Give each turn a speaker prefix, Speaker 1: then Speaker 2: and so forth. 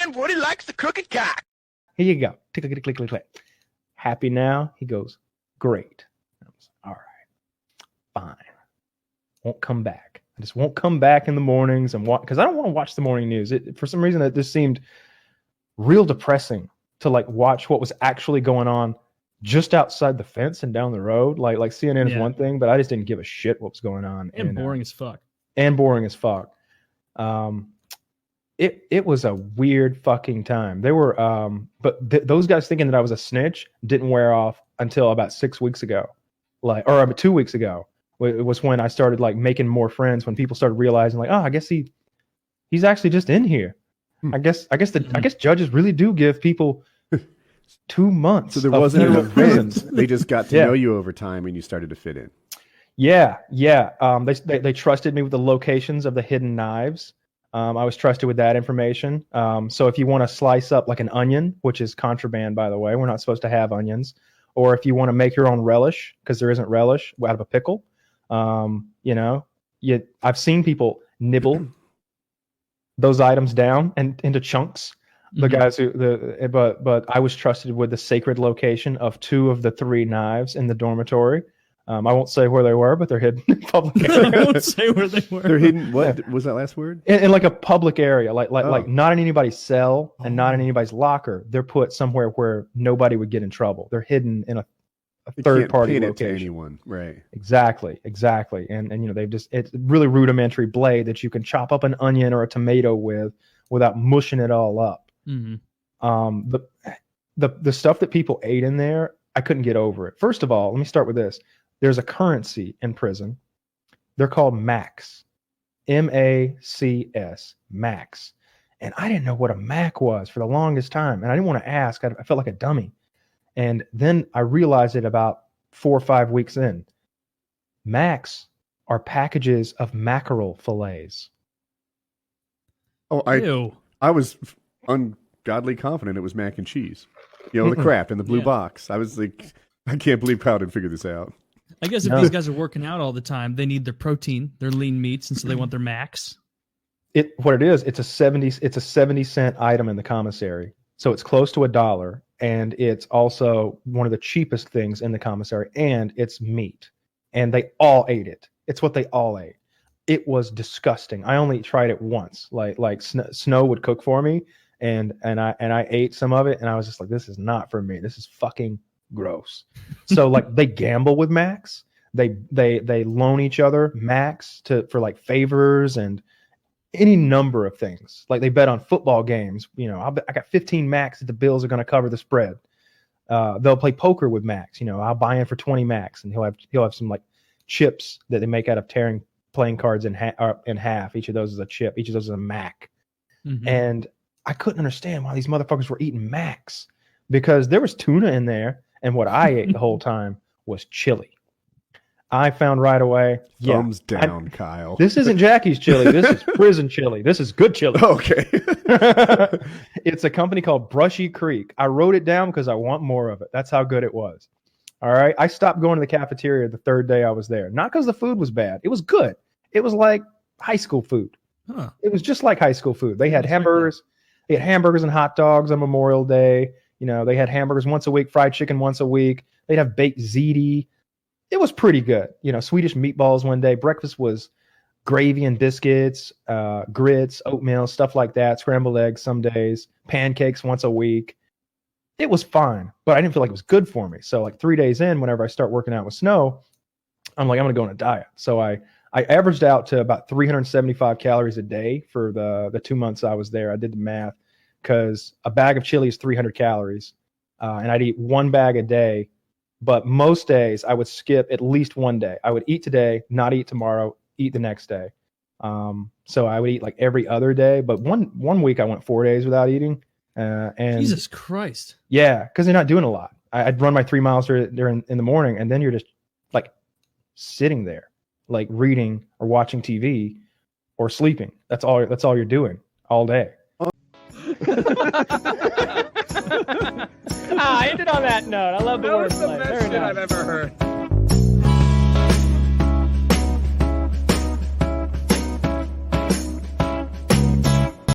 Speaker 1: and Woody likes the crooked cock.
Speaker 2: Here you go. Click, click, click, click, click. Happy now? He goes, great. I was, all right, fine. Won't come back. I just won't come back in the mornings and watch, because I don't want to watch the morning news. For some reason, it just seemed real depressing to like watch what was actually going on just outside the fence and down the road. Like CNN is one thing, but I just didn't give a shit what was going on.
Speaker 3: And boring as fuck.
Speaker 2: And boring as fuck. It was a weird fucking time. They were, but those guys thinking that I was a snitch didn't wear off until about 6 weeks ago, or about 2 weeks ago. It was when I started like making more friends. When people started realizing, like, oh, I guess he's actually just in here. I guess judges really do give people 2 months.
Speaker 4: So there wasn't an event. They just got to know you over time, and you started to fit in.
Speaker 2: Yeah. They trusted me with the locations of the hidden knives. I was trusted with that information. So if you want to slice up like an onion, which is contraband, by the way, we're not supposed to have onions. Or if you want to make your own relish, because there isn't relish out of a pickle, I've seen people nibble those items down and into chunks. The guys but I was trusted with the sacred location of 2 of the 3 knives in the dormitory. I won't say where they were, but they're hidden in public area.
Speaker 3: I won't say where they were.
Speaker 4: They're hidden. What was that last word?
Speaker 2: In like a public area, like not in anybody's cell and not in anybody's locker. They're put somewhere where nobody would get in trouble. They're hidden in a third-party location.
Speaker 4: To anyone, right?
Speaker 2: Exactly. And it's really rudimentary blade that you can chop up an onion or a tomato with without mushing it all up. Mm-hmm. The stuff that people ate in there, I couldn't get over it. First of all, let me start with this. There's a currency in prison. They're called Macs. M-A-C-S. Macs. And I didn't know what a Mac was for the longest time. And I didn't want to ask. I felt like a dummy. And then I realized it about 4 or 5 weeks in. Macs are packages of mackerel fillets.
Speaker 4: Oh, I was ungodly confident it was mac and cheese. The crap in the blue box. I was like, I can't believe Kyle didn't figure this out.
Speaker 3: I guess if these guys are working out all the time, they need their protein, their lean meats, and so they want their max.
Speaker 2: What it is, it's a 70-cent item in the commissary. So it's close to $1, and it's also one of the cheapest things in the commissary, and it's meat. And they all ate it. It's what they all ate. It was disgusting. I only tried it once. Like Snow would cook for me, and I ate some of it, and I was just like, this is not for me. This is fucking gross. So like they gamble with Macs. They loan each other Macs for like favors and any number of things. Like they bet on football games. I got 15 Macs that the Bills are going to cover the spread. They'll play poker with Macs. I'll buy in for 20 Macs, and he'll have some like chips that they make out of tearing playing cards in half. Each of those is a chip. Each of those is a Mac. Mm-hmm. And I couldn't understand why these motherfuckers were eating Macs, because there was tuna in there. And what I ate the whole time was chili. I found right away.
Speaker 4: Thumbs down, Kyle.
Speaker 2: This isn't Jackie's chili. This is prison chili. This is good chili.
Speaker 4: Okay.
Speaker 2: It's a company called Brushy Creek. I wrote it down because I want more of it. That's how good it was. All right. I stopped going to the cafeteria the 3rd day I was there. Not because the food was bad. It was good. It was like high school food. Huh. It was just like high school food. They had hamburgers. They had hamburgers and hot dogs on Memorial Day. They had hamburgers once a week, fried chicken once a week. They'd have baked ziti. It was pretty good. Swedish meatballs one day. Breakfast was gravy and biscuits, grits, oatmeal, stuff like that. Scrambled eggs some days. Pancakes once a week. It was fine, but I didn't feel like it was good for me. So like 3 days in, whenever I start working out with Snow, I'm like, I'm going to go on a diet. So I averaged out to about 375 calories a day for the 2 months I was there. I did the math. Because a bag of chili is 300 calories, and I'd eat 1 bag a day. But most days I would skip at least 1 day. I would eat today, not eat tomorrow, eat the next day. So I would eat like every other day. But one week I went 4 days without eating. And
Speaker 3: Jesus Christ.
Speaker 2: Yeah, because you're not doing a lot. I'd run my 3 miles during in the morning, and then you're just like sitting there, like reading or watching TV or sleeping. That's all you're doing all day.
Speaker 5: I ended on that note. I love the wordplay.
Speaker 1: That was the best shit I've ever heard.